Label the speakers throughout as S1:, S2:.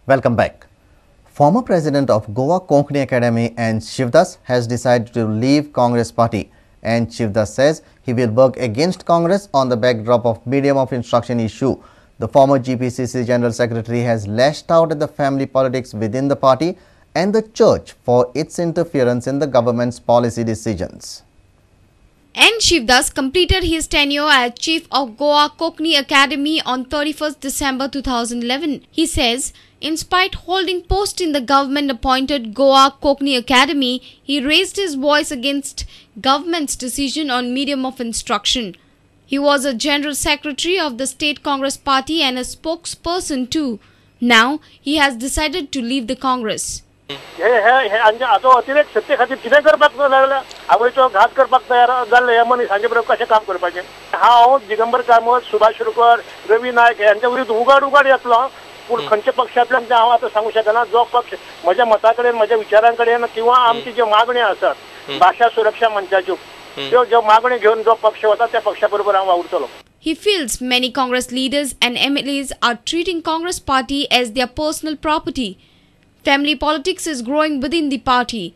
S1: Welcome back. Former president of Goa Konkani Academy and Shivdas has decided to leave Congress party, and Shivdas says he will work against Congress on the backdrop of medium of instruction issue. The former GPCC General Secretary has lashed out at the family politics within the party and the church for its interference in the government's policy decisions.
S2: N. Shivdas completed his tenure as chief of Goa Konkani Academy on 31st December 2011. He says, in spite holding post in the government-appointed Goa Konkani Academy, he raised his voice against government's decision on medium of instruction. He was a general secretary of the state Congress party and a spokesperson too. Now, he has decided to leave the Congress.
S3: अतिरेक सत्ते खातीर कितें करपाक लागला आवयचो घात करपाक तयार जाल्ले हे मनीस हांचे बरोबर कशें काम करपाचें हांव दिगंबर कामत सुभाष शिरोडकर रवी नायक यांच्या विरुद्ध उगाड येतलो पूण खंयच्या पक्षांतल्यान तें हांव आतां सांगूं शकना जो पक्ष म्हज्या मता कडेन म्हज्या विचारां कडेन किंवा आमची ज्यो मागण्यो आसात भाशा सुरक्षा मंचाच्यो ज्यो मागण्यो घेवन जो पक्ष वता त्या पक्षा बरोबर हांव वावुरतलो.
S2: He feels many Congress leaders and MLAs are treating Congress party as their personal property. Family politics is growing within the party.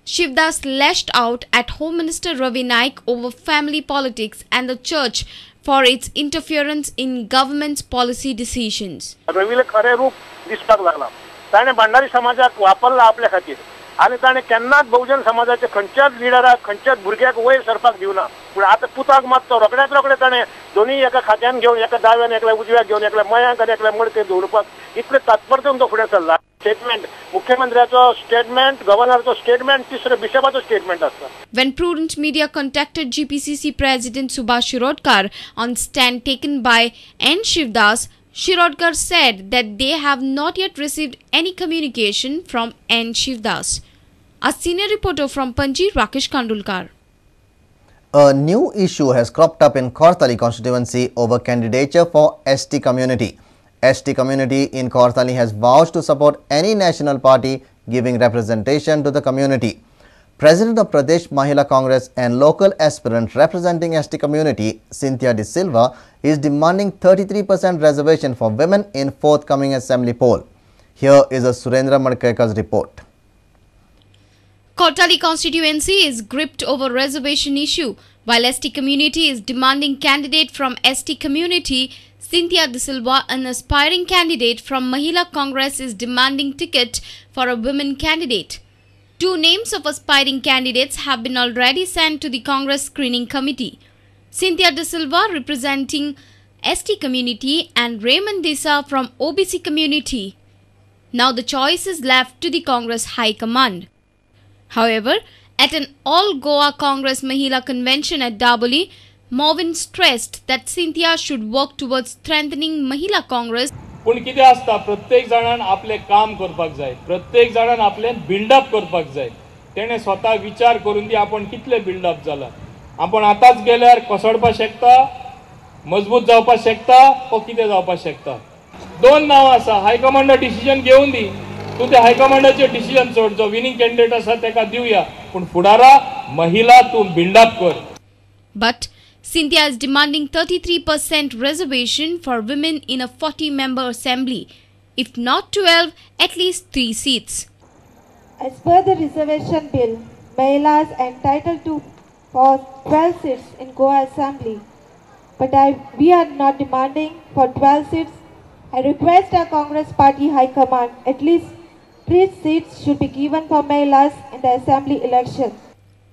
S2: Shivdas lashed out at Home Minister Ravi Naik over family politics and the church for its interference in government's policy decisions.
S3: रवीले खरें रूप दिसपाक लागला. ताणें भंडारी समाजाक वापरला आपल्या खातीर आनी ताणें केन्नाच बहुजन समाजाच्या खंयच्याच लिडराक खंयच्याच भुरग्याक वयर सरपाक दिवना. पूण आतां पुताक मात तो रोखड्याच ताणें दोनूय एका खात्यान घेवन एका दाव्यान एकल्या उजव्याक घेवन एकल्या मयांक आनी एकल्या मडके दवरपाक इतले तात्पर्यान तो फुडें सरला. स्टेटमेंट मुख्यमंत्र्याचो स्टेटमेंट गव्हर्नरचो स्टेटमेंट तिसरो बिशपाचो स्टेटमेंट आसता.
S2: When Prudent media contacted GPCC President Subhash Shirodkar on stand taken by N. Shivdas, Shirodkar said that they have not yet received any communication from N. Shivdas. A senior reporter from Panji, Rakesh Kandulkar.
S1: A new issue has cropped up in Kortali constituency over candidature for ST community. ST community in Kortali has vowed to support any national party giving representation to the community. President of Pradesh Mahila Congress and local aspirant representing ST community, Cynthia De Silva, is demanding 33% reservation for women in forthcoming assembly poll. Here is a Surendra Madkeka's report.
S2: Kortali constituency is gripped over reservation issue. While ST community is demanding candidate from ST community, Cynthia De Silva, an aspiring candidate from Mahila Congress, is demanding ticket for a women candidate. Two names of aspiring candidates have been already sent to the Congress screening committee. Cynthia De Silva representing ST community and Raymond Desa from OBC community. Now the choice is left to the Congress High Command. However, at an all-Goa Congress Mahila convention at Daboli, Movin stressed that Cynthia should work towards strengthening Mahila Congress.
S4: पण कितें आसता प्रत्येक जाणान आपले काम करपाक जाय प्रत्येक जाणान आपले बिल्डअप करपाक जाय तेणे स्वता विचार करून दी आपण कितले बिल्डअप जाला आपण आताच गेल्यार कोसळपाक शकता मजबूत जावपाक शकता ओ कितें जावपाक शकता दोन नांव आसा हायकमांड डिसिजन घेवन दी तू ते हायकमांडाचे डिसिजन सोड जो विनिंग कॅन्डिडेट आसा तेका दिवया पण फुडारा महिला तू बिल्डअप कर.
S2: But Cynthia is demanding 33% reservation for women in a 40-member assembly. If not 12, at least 3 seats.
S5: As per the reservation bill, Mahilas are entitled to for 12 seats in Goa Assembly. But we are not demanding for 12 seats. I request our Congress Party High Command at least 3 seats should be given for Mahilas in the Assembly election.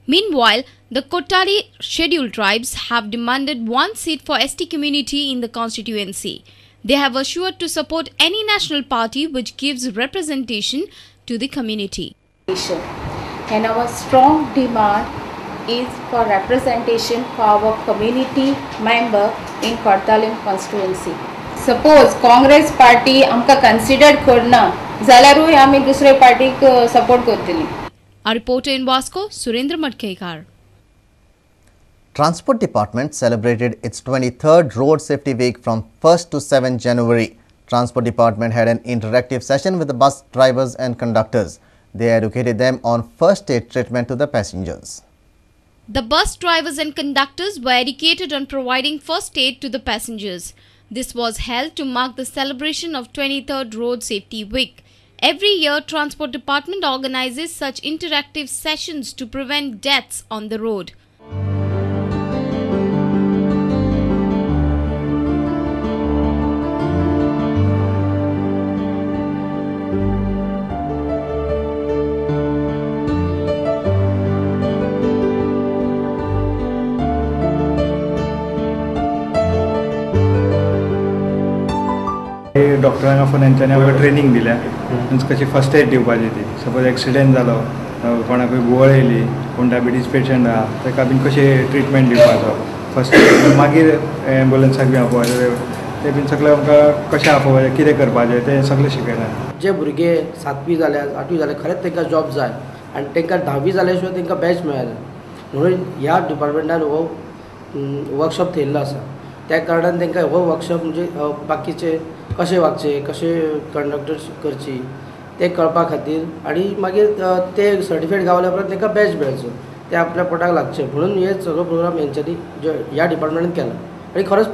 S2: Meanwhile, the Kortali scheduled tribes have demanded 1 seat for ST community in the constituency. They have assured to support any national party which gives representation to the community.
S6: And our strong demand is for representation for our community member in Kortali constituency. Suppose Congress party amka considered korna, zalaruy ami dusre party ko support kortili.
S2: A reporter in Vasco, Surendra Madkekar.
S1: Transport Department celebrated its 23rd Road Safety Week from 1st to 7th January. Transport Department had an interactive session with the bus drivers and conductors. They educated them on first aid treatment to the passengers.
S2: The bus drivers and conductors were educated on providing first aid to the passengers. This was held to mark the celebration of 23rd Road Safety Week. Every year, Transport Department organizes such interactive sessions to prevent deaths on the road.
S7: डॉक्टरांक phone तेंच्यांनी आमकां training दिल्या कशी first aid दिवपाची ती suppose accident जालो कोणाकूय गुवळ येयली कोण डायबिटीज पेशंट आहा ताका बीन कशें ट्रिटमेंट दिवपाचो फर्स्ट एड मागीर एम्बुलन्साक बी आपोवपाचें ते बीन सगळें आमकां कशें आपोवपाचें कितें करपाचें तें सगळें शिकयना. जे भुरगे 7वी जाल्यार 8वी जाल्यार खरेंच तांकां जॉब जाय आनी तांकां 10वी जाल्या शिवाय तांकां बॅच मेळना म्हणून ह्या डिपार्टमेंटान हो वर्कशॉप थेयल्लो आसा. त्या कारणान तांकां हो वर्कशॉप म्हणजे बाकीचे कशें वागचें कशें कंडक्टर्स करची ते कळपा खातीर आनी मागीर ते सर्टिफिकेट गावल्या उपरांत तांकां बॅच मेळचो ते आपल्या पोटाक लागचें म्हणून हे सगळो प्रोग्राम हेंच्यांनी ह्या डिपार्टमेंटान केला आनी खरोच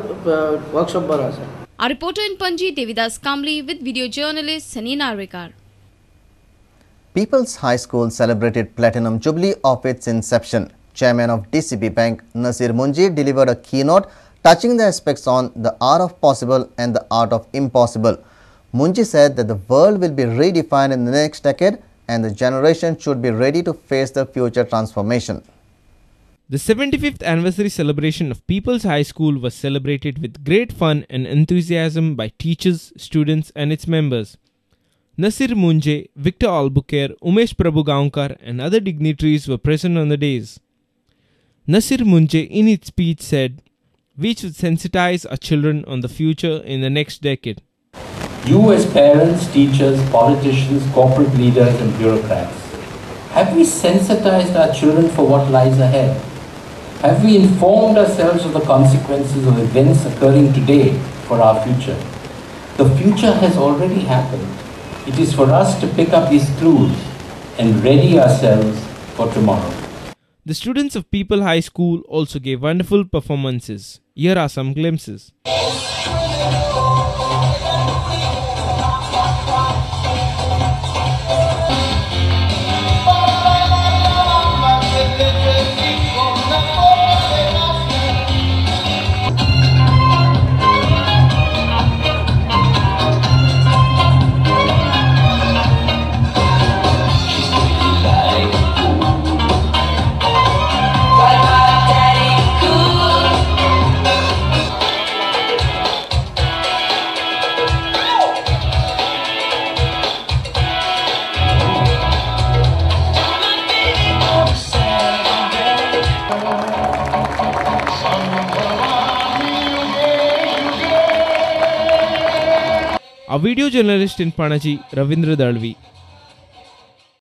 S7: वर्कशॉप बरो आसा.
S2: Our reporter in Panji, Devidas Kamli, with video journalist Sunny Narwekar.
S1: People's High School celebrated Platinum Jubilee of its inception. Chairman of DCB Bank, Nasir Munji, delivered a keynote touching the aspects on the art of possible and the art of impossible. Munji said that the world will be redefined in the next decade and the generation should be ready to face the future transformation.
S8: The 75th anniversary celebration of People's High School was celebrated with great fun and enthusiasm by teachers, students and its members. Nasir Munje, Victor Albuquerque, Umesh Prabhugaonkar and other dignitaries were present on the days. Nasir Munje in its speech said, "We should sensitize our children on the future in the next decade."
S9: You as parents, teachers, politicians, corporate leaders and bureaucrats, have we sensitized our children for what lies ahead? Have we informed ourselves of the consequences of events occurring today for our future? The future has already happened. It is for us to pick up these clues and ready ourselves for tomorrow.
S8: The students of People High School also gave wonderful performances. Here are some glimpses. Our video journalist in Panaji, Ravindra Dalvi,